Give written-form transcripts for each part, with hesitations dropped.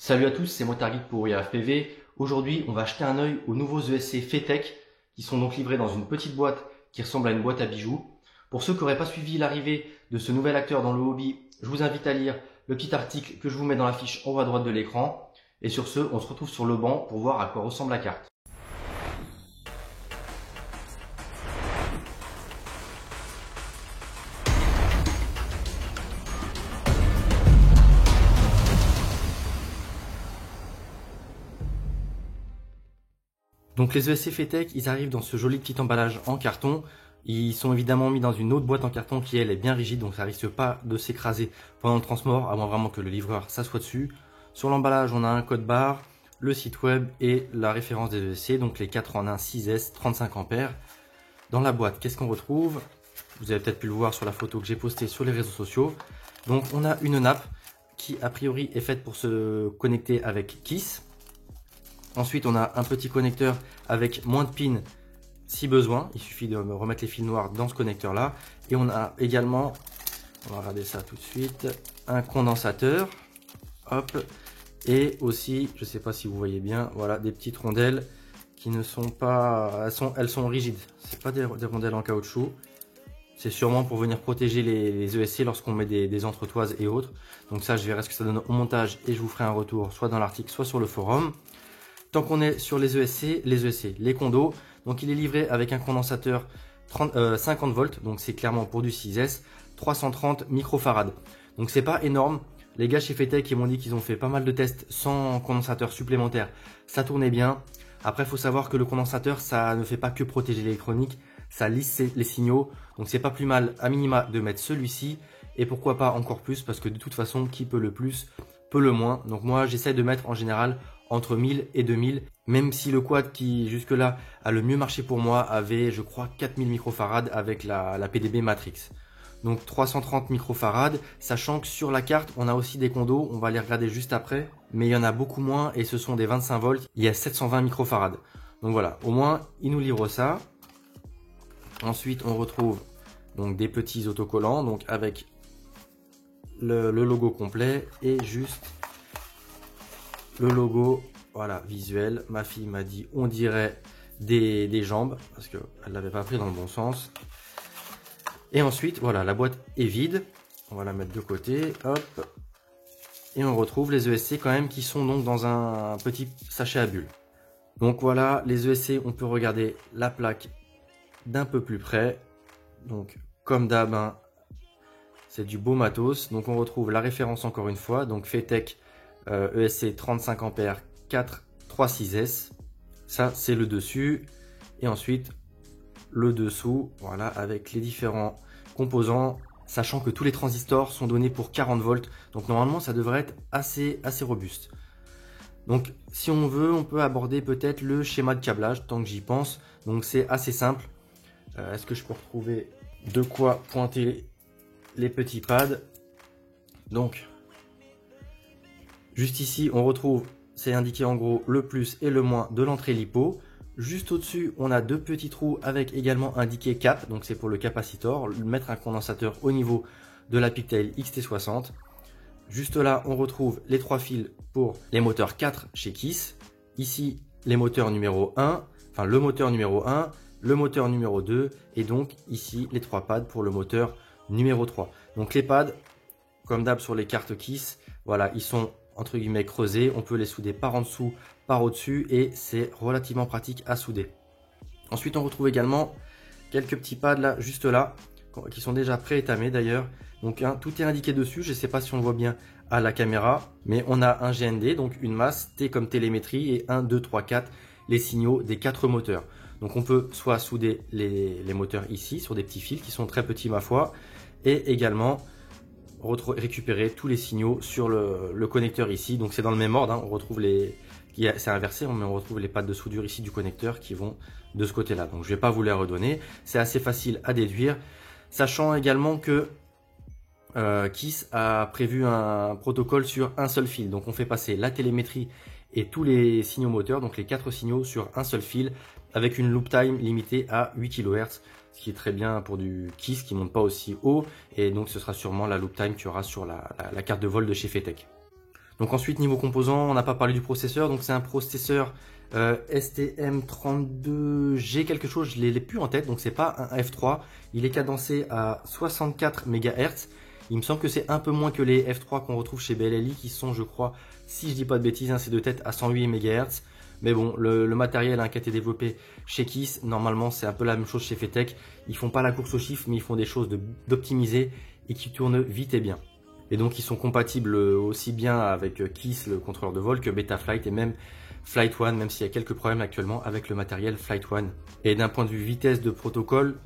Salut à tous, c'est Motard Geek pour IRFPV. Aujourd'hui, on va jeter un œil aux nouveaux ESC Fetech qui sont donc livrés dans une petite boîte qui ressemble à une boîte à bijoux. Pour ceux qui n'auraient pas suivi l'arrivée de ce nouvel acteur dans le hobby, je vous invite à lire le petit article que je vous mets dans la fiche en haut à droite de l'écran. Et sur ce, on se retrouve sur le banc pour voir à quoi ressemble la carte. Donc les ESC Fetech, ils arrivent dans ce joli petit emballage en carton. Ils sont évidemment mis dans une autre boîte en carton qui elle est bien rigide, donc ça risque pas de s'écraser pendant le transport, à moins vraiment que le livreur s'assoie dessus. Sur l'emballage, on a un code barre, le site web et la référence des ESC, donc les 4 en 1 6S 35 ampères. Dans la boîte, qu'est-ce qu'on retrouve? Vous avez peut-être pu le voir sur la photo que j'ai postée sur les réseaux sociaux. Donc on a une nappe qui a priori est faite pour se connecter avec Kiss. Ensuite, on a un petit connecteur avec moins de pins si besoin. Il suffit de remettre les fils noirs dans ce connecteur-là. Et on a également, on va regarder ça tout de suite, un condensateur. Hop. Et aussi, je ne sais pas si vous voyez bien, voilà, des petites rondelles qui ne sont pas... Elles sont rigides. Ce pas des rondelles en caoutchouc. C'est sûrement pour venir protéger les ESC lorsqu'on met des entretoises et autres. Donc ça, je verrai ce que ça donne au montage et je vous ferai un retour soit dans l'article, soit sur le forum. Tant qu'on est sur les ESC, les condos, donc il est livré avec un condensateur 50 volts, donc c'est clairement pour du 6S, 330 microfarad. Donc c'est pas énorme. Les gars chez Fetech ils m'ont dit qu'ils ont fait pas mal de tests sans condensateur supplémentaire. Ça tournait bien. Après, il faut savoir que le condensateur, ça ne fait pas que protéger l'électronique, ça lisse les signaux. Donc c'est pas plus mal à minima de mettre celui-ci. Et pourquoi pas encore plus, parce que de toute façon, qui peut le plus, peut le moins. Donc moi, j'essaie de mettre en général entre 1000 et 2000, même si le quad qui jusque-là a le mieux marché pour moi avait, je crois, 4000 microfarad avec la PDB Matrix. Donc 330 microfarad, sachant que sur la carte, on a aussi des condos, on va les regarder juste après, mais il y en a beaucoup moins et ce sont des 25 volts, il y a 720 microfarad. Donc voilà, au moins, il nous livre ça. Ensuite, on retrouve donc des petits autocollants, donc avec le logo complet et juste le logo, voilà, visuel. Ma fille m'a dit, on dirait des jambes, parce qu'elle ne l'avait pas pris dans le bon sens. Et ensuite, voilà, la boîte est vide. On va la mettre de côté, hop. Et on retrouve les ESC quand même qui sont donc dans un petit sachet à bulles. Donc voilà, les ESC, on peut regarder la plaque d'un peu plus près. Donc, comme d'hab, hein, c'est du beau matos. Donc on retrouve la référence encore une fois, donc Fetech ESC 35 ampères 4 36S. Ça, c'est le dessus. Et ensuite, le dessous, voilà, avec les différents composants, sachant que tous les transistors sont donnés pour 40 volts. Donc normalement, ça devrait être assez robuste. Donc si on veut, on peut aborder peut-être le schéma de câblage, tant que j'y pense. Donc c'est assez simple. Est-ce que je peux retrouver de quoi pointer les petits pads? Donc, juste ici, on retrouve, c'est indiqué en gros le plus et le moins de l'entrée LiPo. Juste au-dessus, on a deux petits trous avec également indiqué cap, donc c'est pour le capacitor, mettre un condensateur au niveau de la Pigtail XT60. Juste là, on retrouve les trois fils pour les moteurs 4 chez Kiss. Ici, les moteurs numéro 1, enfin le moteur numéro 1, le moteur numéro 2 et donc ici les trois pads pour le moteur numéro 3. Donc les pads, comme d'hab sur les cartes Kiss, voilà, ils sont entre guillemets creusés, on peut les souder par en dessous, par au-dessus et c'est relativement pratique à souder. Ensuite on retrouve également quelques petits pads là, juste là, qui sont déjà pré-étamés d'ailleurs. Donc tout est indiqué dessus, je ne sais pas si on le voit bien à la caméra, mais on a un GND, donc une masse, T comme télémétrie et 1, 2, 3, 4, les signaux des 4 moteurs. Donc on peut soit souder les moteurs ici sur des petits fils qui sont très petits ma foi, et également récupérer tous les signaux sur le connecteur ici. Donc c'est dans le même ordre, hein. On retrouve c'est inversé, mais on retrouve les pads de soudure ici du connecteur qui vont de ce côté là. Donc je vais pas vous les redonner, c'est assez facile à déduire, sachant également que Kiss a prévu un protocole sur un seul fil. Donc on fait passer la télémétrie et tous les signaux moteurs, donc les 4 signaux sur un seul fil avec une loop time limitée à 8 kHz, ce qui est très bien pour du Kiss qui ne monte pas aussi haut, et donc ce sera sûrement la loop time qu'il y aura sur la carte de vol de chez Fetech. Donc ensuite, niveau composants, on n'a pas parlé du processeur. Donc c'est un processeur STM32G quelque chose, je ne l'ai plus en tête. Donc c'est pas un F3. Il est cadencé à 64 MHz. Il me semble que c'est un peu moins que les F3 qu'on retrouve chez BLLI qui sont, je crois, si je dis pas de bêtises, hein, c'est de tête à 108 MHz. Mais bon, le matériel qui a été développé chez KISS, normalement c'est un peu la même chose chez FETech. Ils font pas la course aux chiffres, mais ils font des choses d'optimiser et qui tournent vite et bien. Et donc ils sont compatibles aussi bien avec KISS, le contrôleur de vol, que Betaflight et même Flight One, même s'il y a quelques problèmes actuellement avec le matériel Flight One. Et d'un point de vue vitesse de protocole,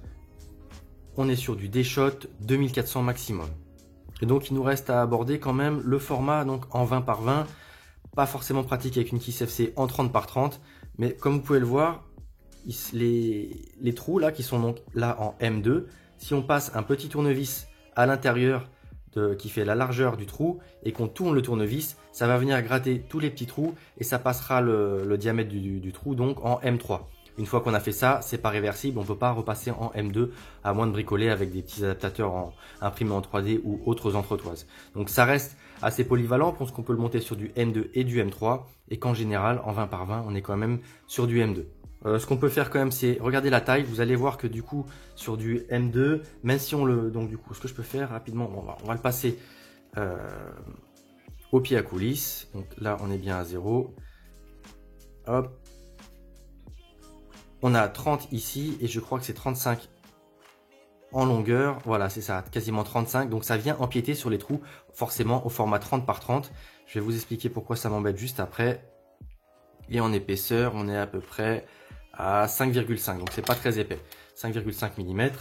on est sur du D-Shot 2400 maximum. Et donc il nous reste à aborder quand même le format donc en 20 par 20, pas forcément pratique avec une KISS FC en 30 par 30, mais comme vous pouvez le voir, les trous là qui sont donc là en M2, si on passe un petit tournevis à l'intérieur qui fait la largeur du trou et qu'on tourne le tournevis, ça va venir gratter tous les petits trous et ça passera le diamètre du trou donc en M3. Une fois qu'on a fait ça, c'est pas réversible, on ne peut pas repasser en M2 à moins de bricoler avec des petits adaptateurs imprimés en 3D ou autres entretoises. Donc ça reste assez polyvalent, je pense qu'on peut le monter sur du M2 et du M3 et qu'en général en 20 par 20 on est quand même sur du M2. Ce qu'on peut faire quand même, c'est regarder la taille. Vous allez voir que du coup, sur du M2, même si on le... Donc du coup, ce que je peux faire rapidement, on va le passer au pied à coulisses. Donc là, on est bien à 0. Hop. On a 30 ici et je crois que c'est 35 en longueur. Voilà, c'est ça, quasiment 35. Donc ça vient empiéter sur les trous, forcément au format 30 par 30. Je vais vous expliquer pourquoi ça m'embête juste après. Et en épaisseur, on est à peu près à 5,5, donc c'est pas très épais, 5,5 mm.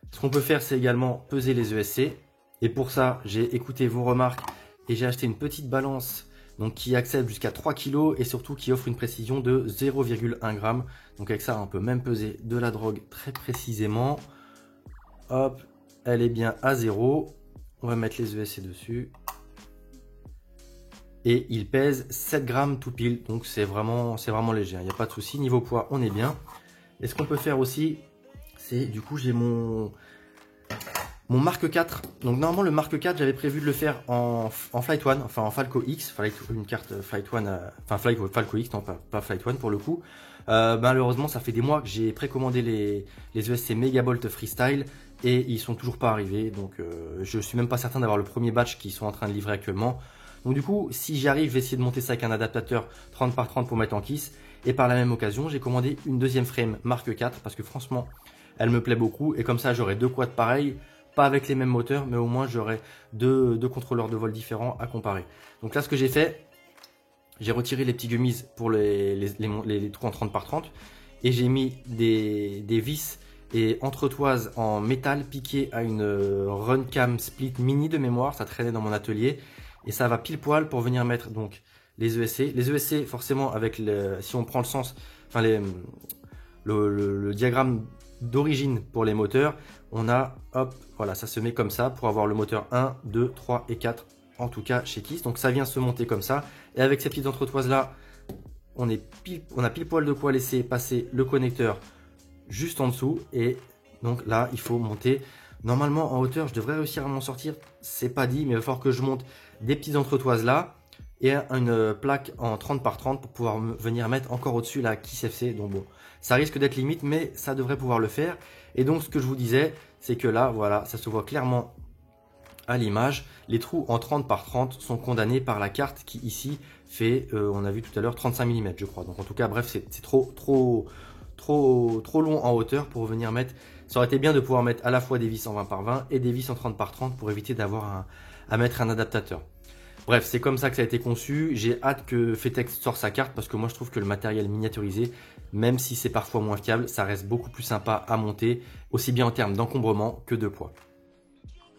Ce qu'on peut faire, c'est également peser les ESC, et pour ça j'ai écouté vos remarques et j'ai acheté une petite balance donc qui accepte jusqu'à 3 kg et surtout qui offre une précision de 0,1 g. Donc avec ça on peut même peser de la drogue très précisément. Hop, elle est bien à 0, on va mettre les ESC dessus. Et il pèse 7 grammes tout pile, donc c'est vraiment léger, il n'y a pas de souci. Niveau poids, on est bien. Et ce qu'on peut faire aussi, c'est du coup j'ai mon Mark 4. Donc normalement le Mark 4, j'avais prévu de le faire en Flight One, enfin en Falco X, fallait une carte Flight One, Falco X, non pas Flight One pour le coup. Malheureusement, ça fait des mois que j'ai précommandé les ESC Megabolt Freestyle et ils sont toujours pas arrivés. Donc je suis même pas certain d'avoir le premier batch qu'ils sont en train de livrer actuellement. Donc du coup, si j'y arrive, je vais essayer de monter ça avec un adaptateur 30 par 30 pour mettre en KISS. Et par la même occasion, j'ai commandé une deuxième frame Mark 4 parce que franchement, elle me plaît beaucoup. Et comme ça, j'aurai deux quads pareils, pas avec les mêmes moteurs, mais au moins j'aurai deux contrôleurs de vol différents à comparer. Donc là, ce que j'ai fait, j'ai retiré les petits gummies pour les trous en 30 par 30 et j'ai mis des vis et entretoises en métal piquées à une Runcam Split Mini de mémoire. Ça traînait dans mon atelier. Et ça va pile poil pour venir mettre donc les ESC. Les ESC, forcément, si on prend le sens, enfin le diagramme d'origine pour les moteurs, on a, hop, voilà, ça se met comme ça pour avoir le moteur 1, 2, 3 et 4, en tout cas chez KISS. Donc ça vient se monter comme ça. Et avec ces petites entretoises là, on a pile poil de quoi laisser passer le connecteur juste en dessous. Et donc là, il faut monter. Normalement, en hauteur, je devrais réussir à m'en sortir. C'est pas dit, mais il va falloir que je monte des petites entretoises là et une plaque en 30 par 30 pour pouvoir venir mettre encore au-dessus la KISS FC. Donc bon, ça risque d'être limite, mais ça devrait pouvoir le faire. Et donc, ce que je vous disais, c'est que là, voilà, ça se voit clairement à l'image. Les trous en 30 par 30 sont condamnés par la carte qui ici fait, on a vu tout à l'heure, 35 mm, je crois. Donc en tout cas, bref, c'est trop long en hauteur pour venir mettre. Ça aurait été bien de pouvoir mettre à la fois des vis en 20 par 20 et des vis en 30 par 30 pour éviter d'avoir à mettre un adaptateur. Bref, c'est comme ça que ça a été conçu. J'ai hâte que FETech sorte sa carte parce que moi je trouve que le matériel miniaturisé, même si c'est parfois moins fiable, ça reste beaucoup plus sympa à monter, aussi bien en termes d'encombrement que de poids.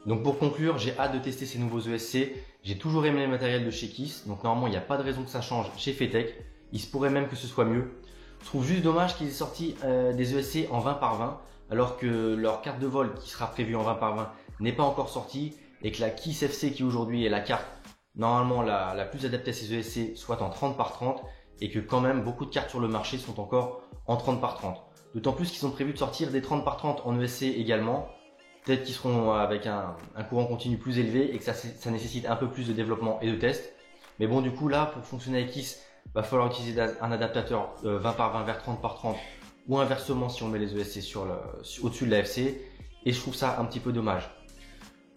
Donc pour conclure, j'ai hâte de tester ces nouveaux ESC. J'ai toujours aimé le matériel de chez KISS, donc normalement il n'y a pas de raison que ça change chez FETech. Il se pourrait même que ce soit mieux. Je trouve juste dommage qu'ils aient sorti des ESC en 20 par 20, alors que leur carte de vol qui sera prévue en 20 par 20 n'est pas encore sortie, et que la KISS FC qui aujourd'hui est la carte normalement la plus adaptée à ces ESC soit en 30 par 30, et que quand même beaucoup de cartes sur le marché sont encore en 30 par 30. D'autant plus qu'ils ont prévu de sortir des 30 par 30 en ESC également. Peut-être qu'ils seront avec un courant continu plus élevé et que ça nécessite un peu plus de développement et de test. Mais bon, du coup, là, pour fonctionner avec KISS, va falloir utiliser un adaptateur 20 par 20 vers 30 par 30 ou inversement si on met les ESC au-dessus de la FC. Et je trouve ça un petit peu dommage.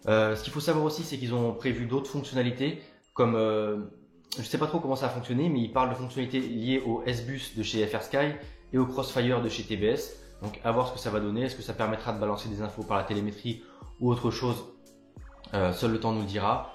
Ce qu'il faut savoir aussi, c'est qu'ils ont prévu d'autres fonctionnalités comme, je ne sais pas trop comment ça a fonctionné, mais ils parlent de fonctionnalités liées au S-Bus de chez FrSky et au Crossfire de chez TBS. Donc à voir ce que ça va donner, est-ce que ça permettra de balancer des infos par la télémétrie ou autre chose, seul le temps nous le dira.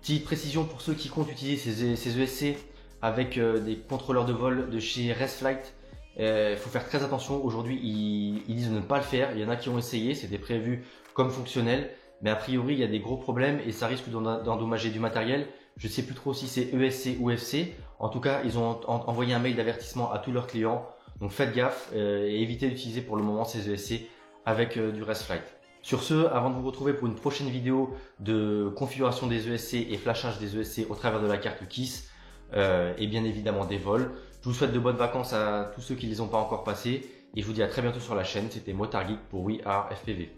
Petite précision pour ceux qui comptent utiliser ces ESC avec des contrôleurs de vol de chez ResFlight, il faut faire très attention. Aujourd'hui, ils disent de ne pas le faire. Il y en a qui ont essayé, c'était prévu comme fonctionnel, mais a priori, il y a des gros problèmes et ça risque d'endommager du matériel. Je ne sais plus trop si c'est ESC ou FC. En tout cas, ils ont envoyé un mail d'avertissement à tous leurs clients. Donc faites gaffe et évitez d'utiliser pour le moment ces ESC avec du ResFlight. Sur ce, avant de vous retrouver pour une prochaine vidéo de configuration des ESC et flashage des ESC au travers de la carte KISS, et bien évidemment des vols, je vous souhaite de bonnes vacances à tous ceux qui ne les ont pas encore passés et je vous dis à très bientôt sur la chaîne. C'était Motard Geek pour We Are FPV.